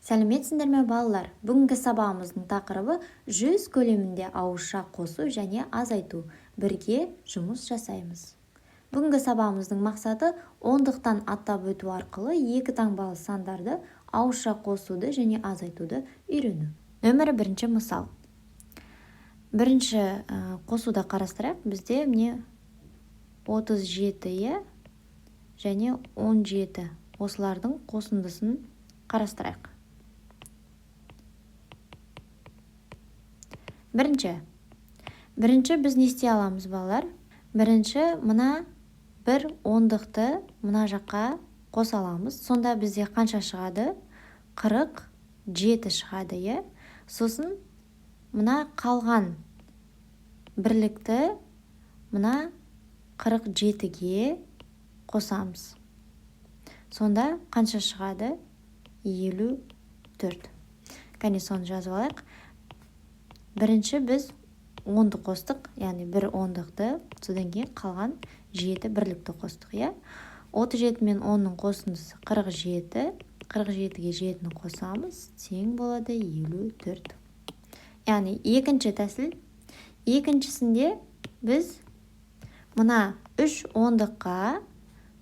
Сәлеметсіңдер ме балалар? Бүгінгі сабағымыздың тақырыбы 100 көлемінде ауызша қосу және азайту. Бірге жұмыс жасаймыз. Бүгінгі сабағымыздың мақсаты ондықтан аттап өту арқылы екі таңбалы сандарды ауызша қосуды және азайтуды үйрену. Нөмірі бірінші мысал. Бірінші қосуды қарастырайық. Бізде міне 37 және 17 осылардың қосындысын қарастырайық. Бірінші біз не істей аламыз балалар? Бірінші мына бір ондықты мына жаққа қоса аламыз. Сонда бізде қанша шығады? 47 шығады, е? Сосын мына қалған бірлікті мына 47-ге қосамыз. Сонда қанша шығады? 54. Кәне соны жазып алайық. Бірінші біз 10-ды қостық, яғни бір ондықты, содан кейін қалған 7 бірлікті қостық, е? 37 мен 10-ның қосындысы 47, 47-ге 7-ні қосамыз, тең болады 54. Яғни екінші тәсіл, екіншісінде біз мына 3 ондыққа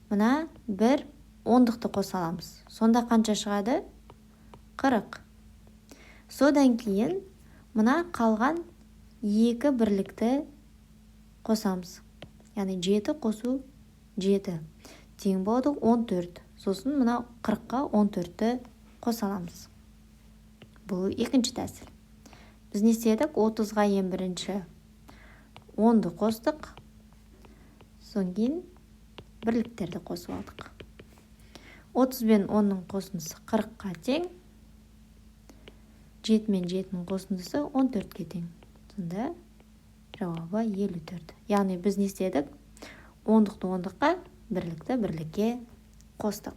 мына бір ондықты қоса аламыз. Сонда қанша шығады? 40. Содан кейін мына қалған 2 бірлікті қосамыз. Яғни 7 қосу 7. Тең болады 14. Сосын мына 40-қа 14-ті қоса аламыз. Бұл екінші тәсіл. Біз не істедік? 30-ға ең бірінші 10-ды қостық. Содан кейін бірліктерді қосып алдық. 30 мен 10-ның қосындысы 40-қа тең. 7 мен 7-ның қосындысы 14-ке тең. Сонда жауабы 54. Яғни біз не істедік? Ондықты ондыққа, бірлікті бірлікке қостық.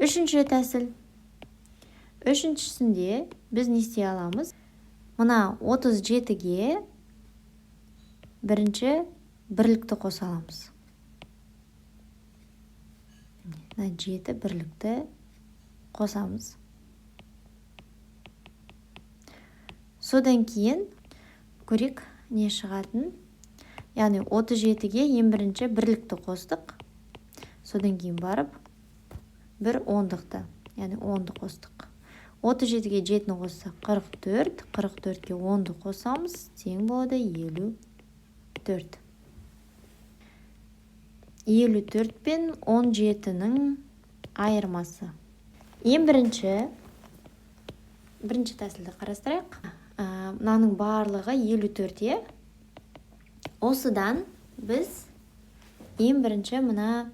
Үшінші тәсіл. Үшіншісінде біз не істей аламыз? Мына 37-ге бірінші бірлікті қоса аламыз. 7 бірлікті қосамыз. Содан кейін көрек не шығатын? Яғни 37-ге ең бірінші бірлікті қостық. Содан кейін барып бір ондықты, яғни 10-ды қостық. 37-ге 7-ні қоссақ 44, 44-ге 10-ды қосамыз, тең болады 54. 54 пен 17-ның айырмасы. Ең бірінші тәсілді қарастырайық. Мынаның барлығы 54-е. Осыдан біз ең бірінші мына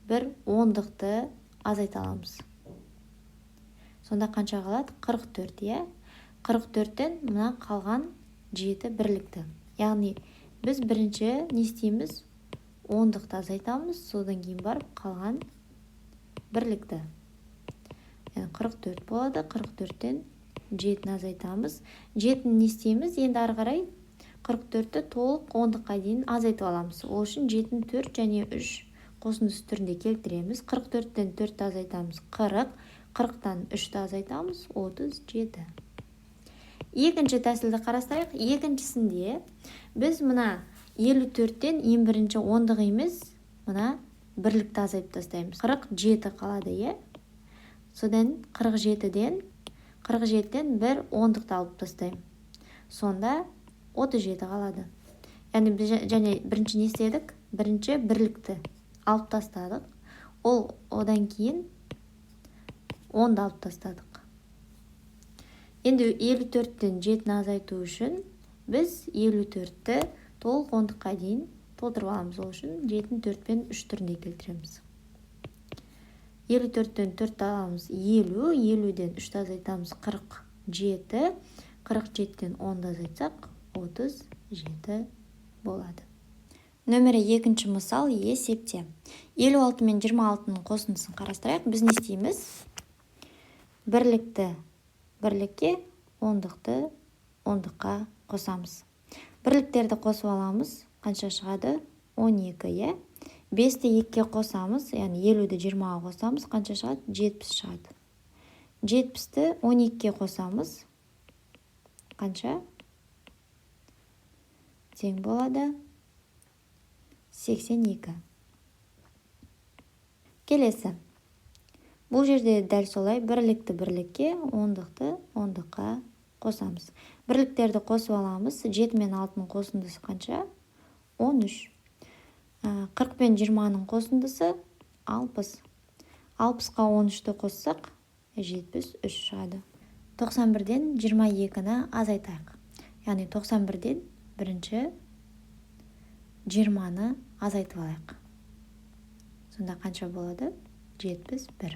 бір ондықты азайта аламыз. Сонда қанша қалады? 44-е. 44-тен мына қалған 7 бірлікті. Яғни біз бірінші не істейміз? Ондықты азайтамыз, содан кейін барып қалған бірлікті. Яғни 44 болады. 44-тен 7-ні азайтамыз. 7-ні не істейміз? Енді ары қарай 44-ті толық ондыққа дейін азайтып аламыз. Ол үшін 7-ні 4 және 3 қосындысы түрінде келтіреміз. 44-тен 4-ті азайтамыз. 40. 40-тан 3-ті азайтамыз. 37. Екінші тәсілді қарастырайық. Екіншісінде біз мына 54-тен ең бірінші ондық емес, мына бірлікті азайтып тастаймыз. 47 қалады, е? Содан 47-ден бір ондықты алып тастаймын. Сонда 37 қалады. Яғни біз бірінші не істедік? Бірінші бірлікті алып тастадық. Одан кейін 10-ды алып тастадық. Енді 54-тен 7-ні азайту үшін біз 54-ті толық ондыққа дейін толтырып аламыз. Ол үшін 7-ні 4 пен 3 түрінде келтіреміз. 54-тен 4-ті аламыз 50, 50-ден 3-ті азайтамыз 47, 47-тен 10-ды азайтсақ 37 болады. Нөмірі екінші мысал есепте. 56 мен 26-ның қосындысын қарастырайық. Біз не істейміз? Бірлікті бірлікке, ондықты ондыққа қосамыз. Бірліктерді қосып аламыз. Қанша шығады? 12, е? 5-ті 2-ге қосамыз, яғни 50-ді 20-ға қосамыз, қанша шығады? 70 шығады. 70-ті 12-ке қосамыз. Қанша? Тең болады 82. Келесі. Бұл жерде дәл солай бірлікті бірлікке, ондықты ондыққа қосамыз. Бірліктерді қосып аламыз. 7 мен 6-ның қосындысы қанша? 13. 40 пен 20-ның қосындысы 60. 60-қа 13-ті қоссақ 73 шығады. 91-ден 22-ні азайтайық. Яғни 91-ден бірінші 20-ны азайтып алайық. Сонда қанша болады? 71.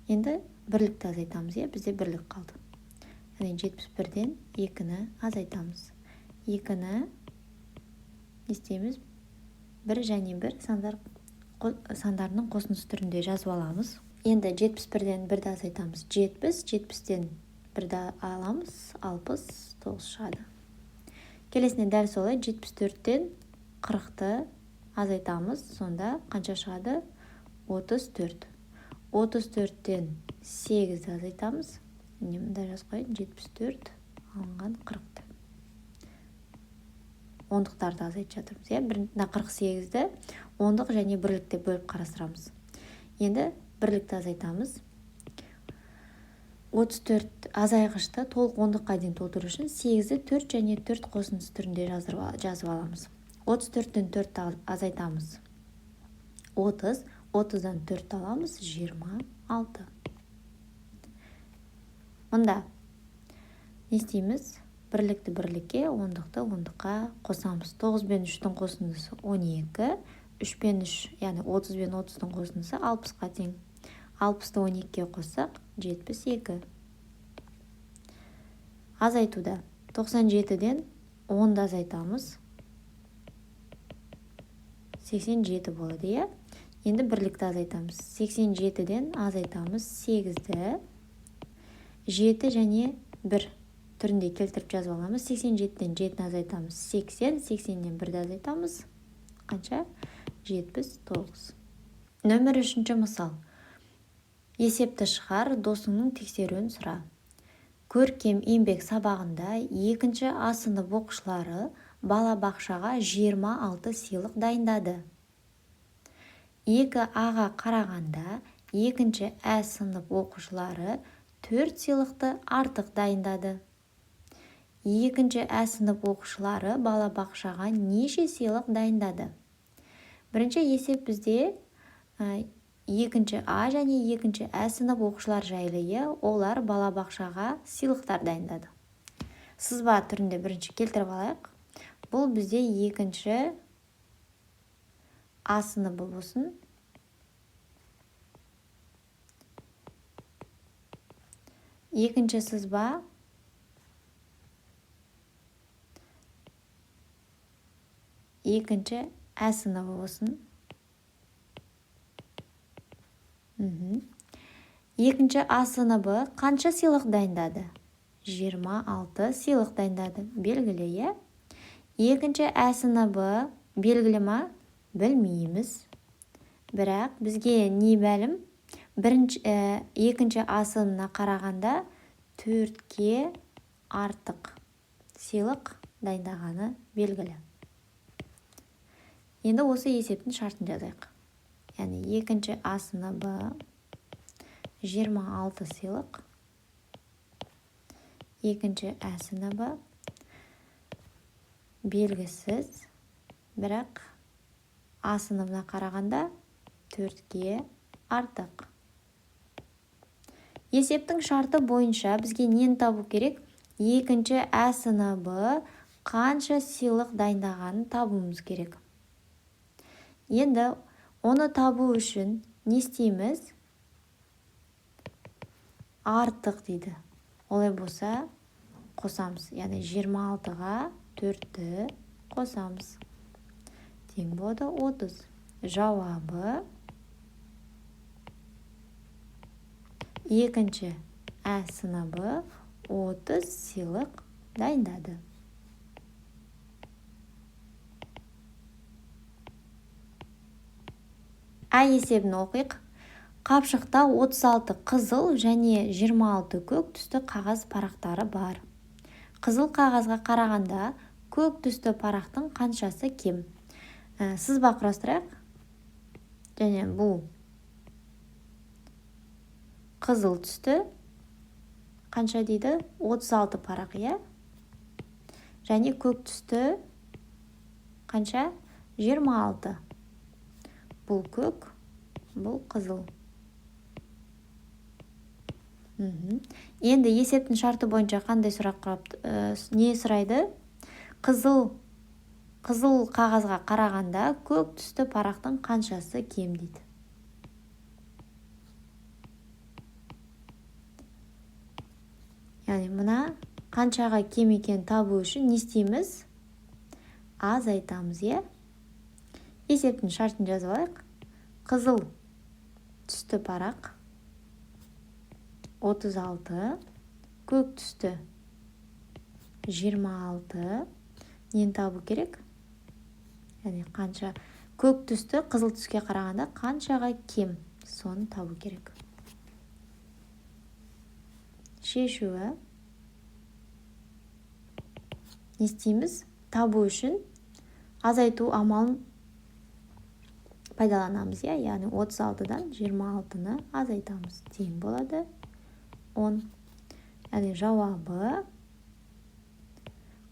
Енді бірлікті азайтамыз. Бізде бірлік қалды. Яғни 71-ден 2-ні азайтамыз. 2-ні істейміз? 1 және 1 сандарының қосындысы түрінде жазып аламыз. Енді 71-ден 1-ді азайтамыз. 70, 70-ден 1-ді аламыз. 69 шығады. Келесіне дәл солай 74-ден 40-ты азайтамыз. Сонда қанша шығады? 34. 34-ден 8-ді азайтамыз. Мұнда жазып қойын. 74 алынған 40-ты. Ондықтарды азайтып жатырмыз. 48-ді ондық және бірлікте бөліп қарастырамыз. Енді бірлікті азайтамыз. 34 азайғышты толық ондыққа дейін толтыру үшін 8-ді 4 және 4 қосындысы түрінде жазып аламыз. 34-тен 4 азайтамыз. 30, 30-дан 4 аламыз. 26. Мұнда не істейміз? Бірлікті бірлікке, ондықты ондыққа қосамыз. 9 бен 3-тің қосындысы 12. 3 бен 3, яғни 30 бен 30-тың қосындысы 60-қа тең. 60-ты 12-ке қоссақ 72. Азайтуда 97-ден 10-ды азайтамыз. 87 болады, Енді бірлікті азайтамыз. 87-ден азайтамыз 8-ді. 7 және 1 түрінде келтіріп жазып аламыз. 87-ден 7-ні азайтамыз. 80, 80-ден 1-ді азайтамыз. Қанша? 79. Нөмір 3-ші мысал. Есепті шығар, досыңның тексеруін сұра. Көркем еңбек сабағында 2-ші А сынып оқушылары балабақшаға 26 сыйлық дайындады. 2Аға қарағанда 2-ші Ә сынып оқушылары 4 сыйлықты артық дайындады. 2-ші Ә сынып оқушылары балабақшаға неше сыйлық дайындады? Бірінші есеп бізде 2-ші А және 2-ші Ә сынып оқушылар жайлы, олар балабақшаға сыйлықтар дайындады. Сызба түрінде бірінші келтіріп алайық. Бұл бізде 2-ші А сыныбы болсын. Екінші сызба екінші Ә сыныбы болсын. Екінші А сыныбы қанша сыйлық дайындады? 26 сыйлық дайындады. Белгілі, Екінші Ә сыныбы белгілі ма? Білмейміз. Бірақ бізге не бәлім? Екінші А сыныбына қарағанда 4-ке артық сыйлық дайындағаны белгілі. Енді осы есептің шартын жазайық. Яғни екінші А сыныбы 26 сыйлық. Екінші Ә сыныбы белгісіз, бірақ А сыныбына қарағанда 4-ке артық. Есептің шарты бойынша бізге нені табу керек? Екінші Ә сыныбы қанша сыйлық дайындағанын табуымыз керек. Енді оны табу үшін не істейміз? Артық дейді. Олай болса қосамыз. Яғни 26-ға 4-ті қосамыз. Тең болады 30. Жауабы екінші Ә сыныбы 30 сыйлық дайындады. А есебін оқиық. Қапшықта 36 қызыл және 26 көк түсті қағаз парақтары бар. Қызыл қағазға қарағанда көк түсті парақтың қаншасы кем? Сызба құрастырайық. Және бұл қызыл түсті қанша дейді? 36 парақ, иә? Және көк түсті қанша? 26. Бұл көк, бұл қызыл. Енді есептің шарты бойынша қандай сұрақ құрапты? Не сұрайды? Қызыл қағазға қарағанда көк түсті парақтың қаншасы кем дейді. Яғни мына қаншаға кем екен табу үшін не істейміз? Азайтамыз, е? Есептің шартын жазып алайық. Қызыл түсті парақ 36, көк түсті 26. Нені табу керек? Яғни қанша көк түсті қызыл түске қарағанда қаншаға кем, соны табу керек. Шешуі. Не істейміз? Табу үшін азайту амалын пайдаланамыз, яғни 36-дан 26-ны азайтамыз. Тең болады 10. Яғни жауабы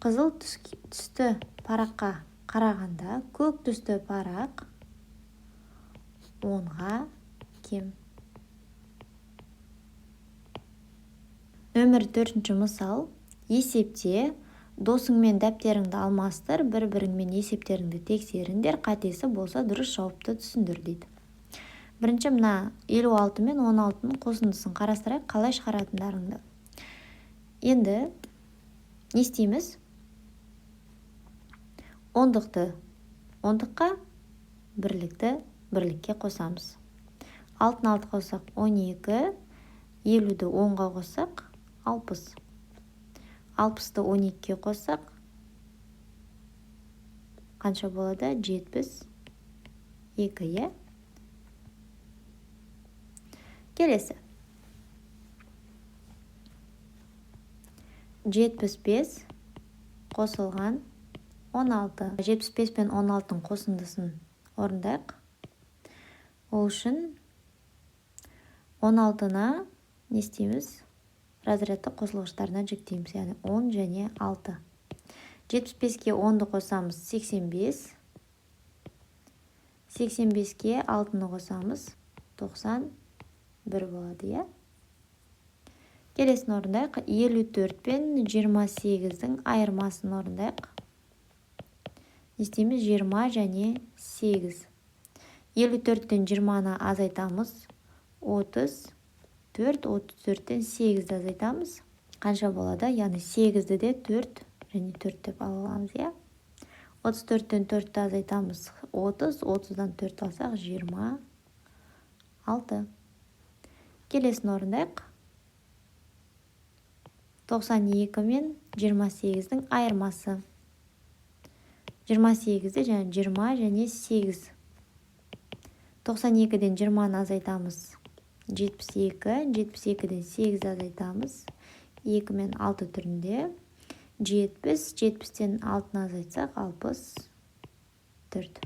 қызыл түсті параққа қарағанда көк түсті парақ 10-ға кем. Нөмір 4-ші мысал. Есепте досыңмен дәптеріңді алмастыр, бір-біріңмен есептеріңді тексеріңдер, қатесі болса дұрыс жауапты түсіндір дейді. Бірінші мына 56 мен 16-ның қосындысын қарастырайық, қалай шығаратындарыңды. Енді не істейміз? Ондыққа бірлікке қосамыз. 6-ны 6 қосақ 12, 50-ді 10-ға қосақ 60. 60-ды 12-ге қосақ қанша болады? 72, е? Келесі. 75 қосылған 16. 75 пен 16-ның қосындысын орындайық. Ол үшін 16-на не істейміз? Разрядты қосылғыштарына жіктейміз, яғни 10 және 6. 75-ке 10-ды қосамыз 85. 85-ке 6-ны қосамыз 91 болады, е? Келесін орындайық. 54 пен 28-дің айырмасын орындайық. Не істейміз? 20 және 8. 54-тен 20-ны азайтамыз. 34, 34-тен 8-ді азайтамыз. Қанша болады? Яғни 8-ді де 4 және 4 деп аламыз, е? 34-тен 4-ді азайтамыз. 30, 30-дан 4 алсақ 26. Келесін орындайық. 92 мен 28-дің айырмасы. 28-ді және 20 және 8. 92-ден 20-ны азайтамыз. 72, 72-ден 8-ді азайтамыз. 2 мен 6 түрінде. 70, 70-тен 6-ны азайтсақ 64.